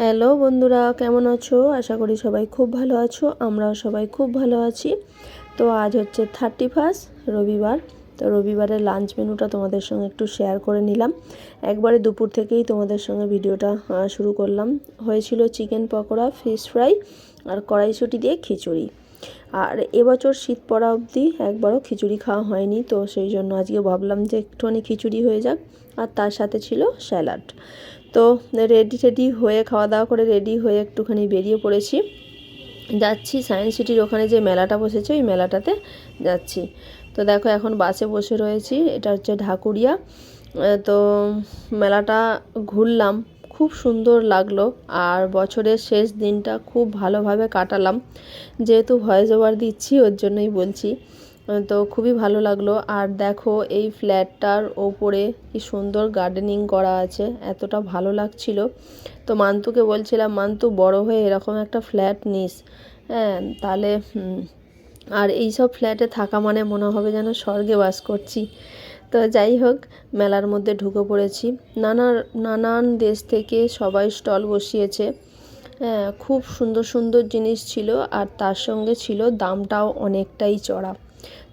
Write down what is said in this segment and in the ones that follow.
Hello বন্ধুরা, কেমন আছো? আশা করি সবাই খুব ভালো আছো। আমরাও সবাই খুব ভালো আছি। তো আজ হচ্ছে 31 রবিবার। তো রবিবারের লাঞ্চ মেনুটা তোমাদের সঙ্গে একটু শেয়ার করে নিলাম। একবারে দুপুর থেকেই তোমাদের সঙ্গে ভিডিওটা শুরু করলাম। হয়েছিল চিকেন পকোড়া, ফিশ ফ্রাই আর কড়াইশুঁটি দিয়ে খিচুড়ি। আর এবছর শীত পড়া অবধি একবারও খিচুড়ি খাওয়া হয়নি, তো সেই জন্য আজকে ভাবলাম যে একটুখানি খিচুড়ি হয়ে যাক। আর তার সাথে ছিল স্যালাড। তো রেডি হয়ে খাওয়া দাওয়া করে রেডি হয়ে একটুখানি বেরিয়ে পড়েছি। যাচ্ছি সায়েন্স সিটির ওখানে যে মেলাটা বসেছে ওই মেলাটাতে যাচ্ছি। তো দেখো এখন বাসে বসে রয়েছি, এটা হচ্ছে ঢাকুরিয়া। তো মেলাটা ঘুরলাম, খুব সুন্দর লাগলো। আর বছরের শেষ দিনটা খুব ভালোভাবে কাটালাম, যেহেতু ভয়েস ওভার দিচ্ছি ওর জন্যই বলছি। তো খুবই ভালো লাগলো। আর দেখো এই ফ্ল্যাটটার ওপরে কি সুন্দর গার্ডেনিং করা আছে, এতটা ভালো লাগছিল। তো মান্তুকে বলছিলাম, মান্তু বড় হয়ে এরকম একটা ফ্ল্যাট নিস, হ্যাঁ তাহলে আর এই সব ফ্ল্যাটে থাকা মানে মনে হবে যেন স্বর্গে বাস করছি। তো যাই হোক, মেলার মধ্যে ঢুকে পড়েছি। নানান দেশ থেকে সবাই স্টল বসিয়েছে। হ্যাঁ, খুব সুন্দর সুন্দর জিনিস ছিল, আর তার সঙ্গে ছিল দামটাও অনেকটাই চড়া।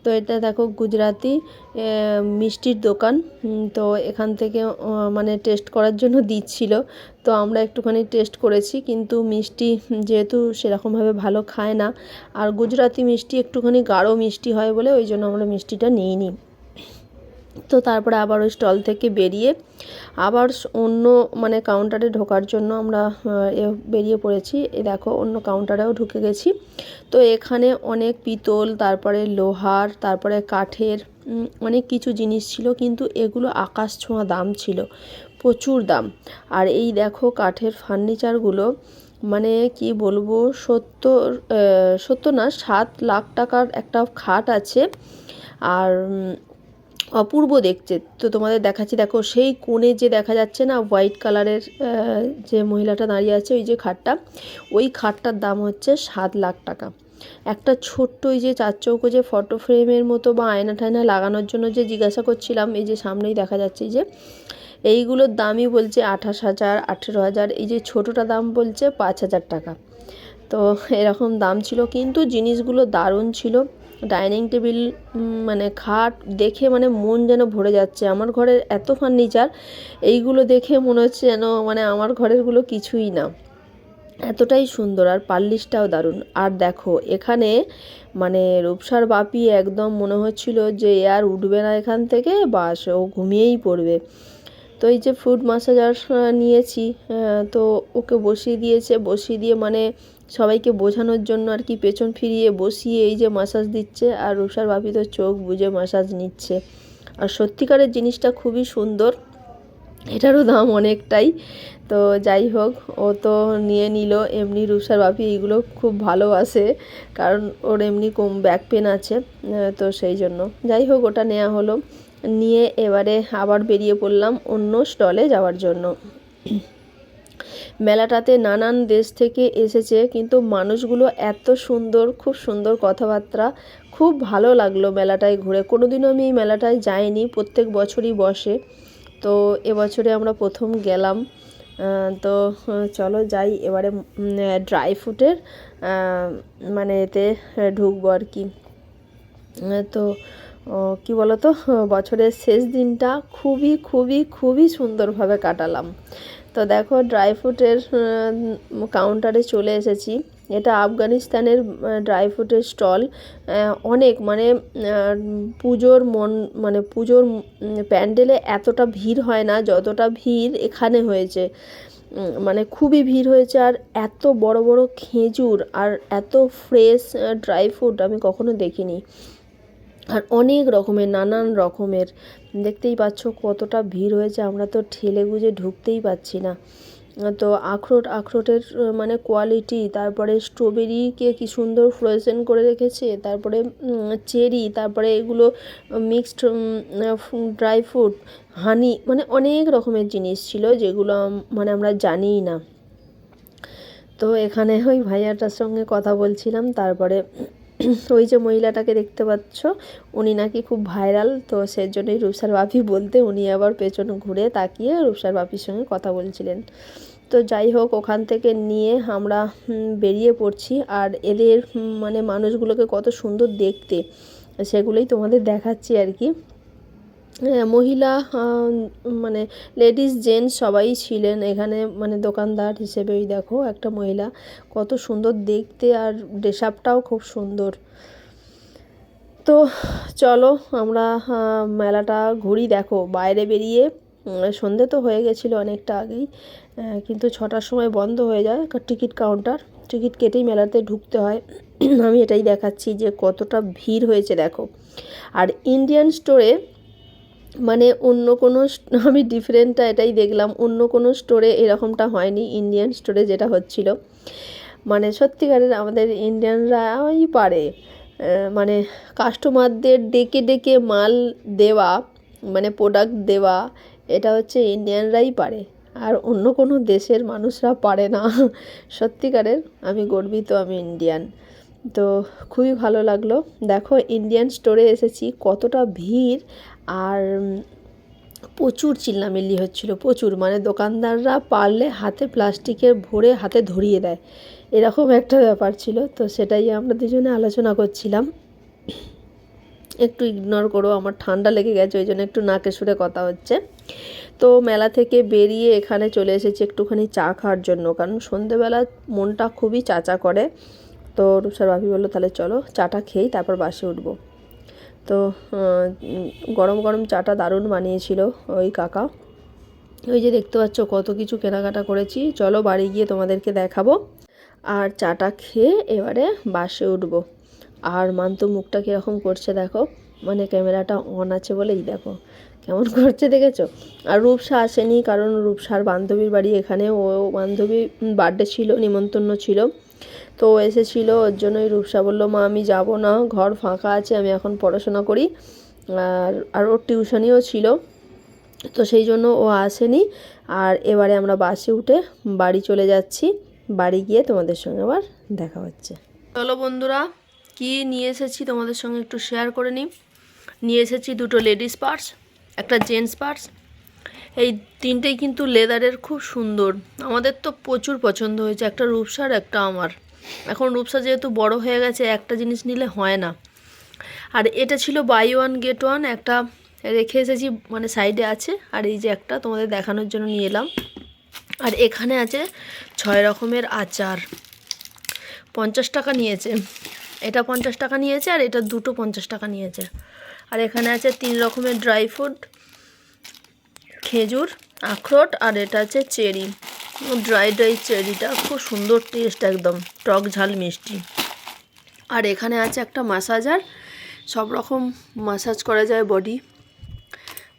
তো এটা দেখো গুজরাটি মিষ্টির দোকান। তো এখান থেকে মানে টেস্ট করার জন্য দিচ্ছিল। তো আমরা একটুখানি টেস্ট করেছি, কিন্তু মিষ্টি যেহেতু সেরকমভাবে ভালো খায় না, আর গুজরাটি মিষ্টি একটুখানি গাঢ় মিষ্টি হয় বলে ওই জন্য আমরা মিষ্টিটা নিইনি। তো তারপরে আবার ওই স্টল থেকে বেরিয়ে আবার অন্য মানে কাউন্টারে ঢোকার জন্য আমরা বেরিয়ে পড়েছি। এই দেখো অন্য কাউন্টারেও ঢুকে গেছি। তো এখানে অনেক পিতল, তারপরে লোহার, তারপরে কাঠের অনেক কিছু জিনিস ছিল, কিন্তু এগুলো আকাশ ছোঁয়া দাম ছিল, প্রচুর দাম। আর এই দেখো কাঠের ফার্নিচারগুলো, মানে কি বলবো, 7 লাখ টাকার একটা খাট আছে। আর অপূর্ব দেখতে। তো তোমাদের দেখাচ্ছি, দেখো সেই কোণে যে দেখা যাচ্ছে না হোয়াইট কালারের যে মহিলাটা দাঁড়িয়ে আছে, ওই যে খাটটা, ওই খাটটার দাম হচ্ছে 7 লাখ টাকা। একটা ছোট্ট ওই যে চার চৌকো যে ফটো ফ্রেমের মতো বা আয়না টায়না লাগানোর জন্য যে জিজ্ঞাসা করছিলাম, এই যে সামনেই দেখা যাচ্ছে যে এইগুলোর দামই বলছে 28,000, 18,000। এই যে ছোটোটা দাম বলছে 5,000 টাকা। তো এরকম দাম ছিল, কিন্তু জিনিসগুলো দারুণ ছিল। ডাইনিং টেবিল, মানে খাট দেখে মানে মন যেন ভরে যাচ্ছে। আমার ঘরের এত ফার্নিচার, এইগুলো দেখে মনে হচ্ছে যেন মানে আমার ঘরেরগুলো কিছুই না, এতটাই সুন্দর। আর পার্লিশটাও দারুণ। আর দেখো এখানে মানে রূপসার বাপি একদম মনে হচ্ছিল যে আর উঠবে না এখান থেকে, বাস ও ঘুমিয়েই পড়বে। তো এই যে ফুড ম্যাসাজার নিয়েছি, তো ওকে বসিয়ে দিয়েছে, বসিয়ে দিয়ে মানে সবাইকে বোঝানোর জন্য আর কি পেছন ফিরিয়ে বসিয়ে এই যে ম্যাসাজ দিচ্ছে, আর রুষার ভাবি তো চোখ বুজে ম্যাসাজ নিচ্ছে। আর সত্যিকারের জিনিসটা খুবই সুন্দর, এটারও দাম অনেকটাই। তো যাই হোক, ও তো নিয়ে নিল। এমনি রুষার ভাবি এইগুলো খুব ভালোবাসে, কারণ ওর এমনি কম ব্যাক পেন আছে, তো সেই জন্য যাই হোক ওটা নেওয়া হলো। নিয়ে এবারে আবার বেরিয়ে পড়লাম অন্য স্টলে যাওয়ার জন্য। মেলাটাতে নানান দেশ থেকে এসেছে, কিন্তু মানুষগুলো এত সুন্দর, খুব সুন্দর কথাবার্তা, খুব ভালো লাগলো মেলাটায় ঘুরে। কোনোদিনও আমি এই মেলাটায় যাইনি, প্রত্যেক বছরই বসে। তো এবছরে আমরা প্রথম গেলাম। তো চলো যাই এবারে ড্রাই ফ্রুটের মানে এতে ঢুকবো আর কি। তো কি বলো তো, বছরের শেষ দিনটা খুবই খুবই খুবই সুন্দরভাবে কাটালাম। তো দেখো ড্রাই ফ্রুটের কাউন্টারে চলে এসেছি। এটা আফগানিস্তানের ড্রাই ফ্রুটের স্টল। অনেক মানে পুজোর মানে পুজোর প্যান্ডেলে এতটা ভিড় হয় না যতটা ভিড় এখানে হয়েছে। মানে খুবই ভিড় হয়েছে। আর এত বড় বড় খেজুর আর এত ফ্রেশ ড্রাই ফ্রুট আমি কখনো দেখিনি। আর অনেক রকমের, নানান রকমের, দেখতেই পাচ্ছ কতটা ভিড় হয়েছে, আমরা তো ঠেলে গুজে ঢুকতেই পাচ্ছি না। তো আখরোটের মানে কোয়ালিটি, তারপরে স্ট্রবেরিকে কি সুন্দর ফ্রোজেন করে রেখেছে, তারপরে চেরি, তারপরে এগুলো মিক্সড ড্রাই ফ্রুট, হানি, মানে অনেক রকমের জিনিস ছিল যেগুলো মানে আমরা জানিই না। তো এখানে ওই ভাইয়াটার সঙ্গে কথা বলছিলাম, তারপরে ওই যে মহিলাটাকে দেখতে পাচ্ছ, উনি নাকি খুব ভাইরাল, তো সেই জন্যই রূপসার বাপি বলতে উনি আবার পেছনে ঘুরে তাকিয়ে রূপসার বাপির সঙ্গে কথা বলছিলেন। তো তো যাই হোক, ওখান থেকে নিয়ে আমরা বেরিয়ে পড়ছি। আর এদের মানে মানুষগুলোকে কত সুন্দর দেখতে, সেগুলোই তোমাদের দেখাচ্ছি আর কি। মহিলা মানে লেডিস জেন্টস সবাই ছিলেন এখানে, মানে দোকানদার হিসেবেই। দেখো একটা মহিলা কত সুন্দর দেখতে, আর ড্রেস আপটাও খুব সুন্দর। তো চলো আমরা মেলাটা ঘুরি। দেখো বাইরে বেরিয়ে সন্ধে তো হয়ে গেছিলো অনেকটা আগেই, কিন্তু 6টার সময় বন্ধ হয়ে যায় টিকিট কাউন্টার। টিকিট কেটেই মেলাতে ঢুকতে হয়। আমি এটাই দেখাচ্ছি যে কতটা ভিড় হয়েছে দেখো। আর ইন্ডিয়ান স্টোরে মানে অন্য কোনো আমি ডিফারেন্টটা এটাই দেখলাম, অন্য কোনো স্টোরে এরকমটা হয়নি। ইন্ডিয়ান স্টোরে যেটা হচ্ছিল, মানে সত্যিকারের আমাদের ইন্ডিয়ানরাই পারে মানে কাস্টমারদের ডেকে ডেকে মাল দেওয়া, মানে প্রোডাক্ট দেওয়া, এটা হচ্ছে ইন্ডিয়ানরাই পারে, আর অন্য কোনো দেশের মানুষরা পারে না। সত্যিকারের আমি গর্বিত, আমি ইন্ডিয়ান। তো খুবই ভালো লাগলো। দেখো ইন্ডিয়ান স্টোরে এসেছি, কতটা ভিড়, আর প্রচুর চিল্লামিল্লি হচ্ছিল, প্রচুর। মানে দোকানদাররা পারলে হাতে প্লাস্টিকের ভরে হাতে ধরিয়ে দেয়, এরকম একটা ব্যাপার ছিল। তো সেটাই আমরা দুজনে আলোচনা করছিলাম। একটু ইগনোর করো, আমার ঠান্ডা লেগে গেছে, ওই জন্য একটু নাকে সুরে কথা হচ্ছে। তো মেলা থেকে বেরিয়ে এখানে চলে এসেছি একটুখানি চা খাওয়ার জন্য, কারণ সন্ধেবেলা মনটা খুবই চাচা করে। তো রূপসার ভাবি বললো তাহলে চলো চাটা খেয়েই তারপর বাসে উঠবো। তো গরম গরম চাটা দারুণ বানিয়েছিল ওই কাকা। ওই যে দেখতে পাচ্ছ কত কিছু কেনাকাটা করেছি, চলো বাড়ি গিয়ে তোমাদেরকে দেখাবো। আর চাটা খেয়ে এবারে বাসে উঠবো। আর মান্তু মুখটা কীরকম করছে দেখো, মানে ক্যামেরাটা অন আছে বলেই দেখো কেমন করছে, দেখেছো। আর রূপসা আসেনি, কারণ রূপসার বান্ধবীর বাড়ি এখানে, ও বান্ধবীর বার্থডে ছিল, নিমন্ত্রণ ছিল, তো ও এসেছিল। ওর জন্যই রূপসা বললো মা আমি যাব না, ঘর ফাঁকা আছে, আমি এখন পড়াশোনা করি। আর ওর টিউশনিও ছিল, তো সেই জন্য ও আসেনি। আর এবারে আমরা বাসে উঠে বাড়ি চলে যাচ্ছি। বাড়ি গিয়ে তোমাদের সঙ্গে আবার দেখা হচ্ছে। চলো বন্ধুরা, কি নিয়ে এসেছি তোমাদের সঙ্গে একটু শেয়ার করে নিই। নিয়ে এসেছি দুটো লেডিস পার্স, একটা জেন্টস পার্স। এই তিনটেই কিন্তু লেদারের, খুব সুন্দর। আমাদের তো প্রচুর পছন্দ হয়েছে, একটা রূপসার একটা আমার। এখন রূপসা যেহেতু বড় হয়ে গেছে, একটা জিনিস নিলে হয় না। আর এটা ছিল বাই ওয়ান গেট ওয়ান, একটা রেখে এসেছি, মানে সাইডে আছে। আর এই যে একটা তোমাদের দেখানোর জন্য নিয়ে এলাম। আর এখানে আছে 6 রকমের আচার, 50 টাকা নিয়েছে। এটা 50 টাকা নিয়েছে, আর এটা দুটো 50 টাকা নিয়েছে। আর এখানে আছে 3 রকমের ড্রাই ফ্রুট, খেজুর, আখরোট, আর এটা আছে চেরি, ড্রাই চেরিটা খুব সুন্দর টেস্ট, একদম টক ঝাল মিষ্টি। আর এখানে আছে একটা ম্যাসাজার, সব রকম ম্যাসাজ করা যায় বডি।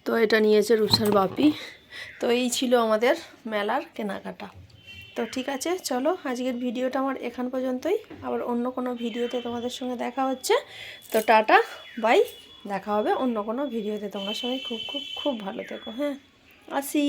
তো এটা নিয়েছে রূপসার বাপি। তো এই ছিল আমাদের মেলার কেনাকাটা। তো ঠিক আছে, চলো আজকের ভিডিওটা আমার এখান পর্যন্তই। আবার অন্য কোনো ভিডিওতে তোমাদের সঙ্গে দেখা হচ্ছে। তো টাটা বাই, দেখা হবে অন্য কোনো ভিডিওতে। তোমরা সবাই খুব খুব খুব ভালো থেকো। হ্যাঁ, আসি।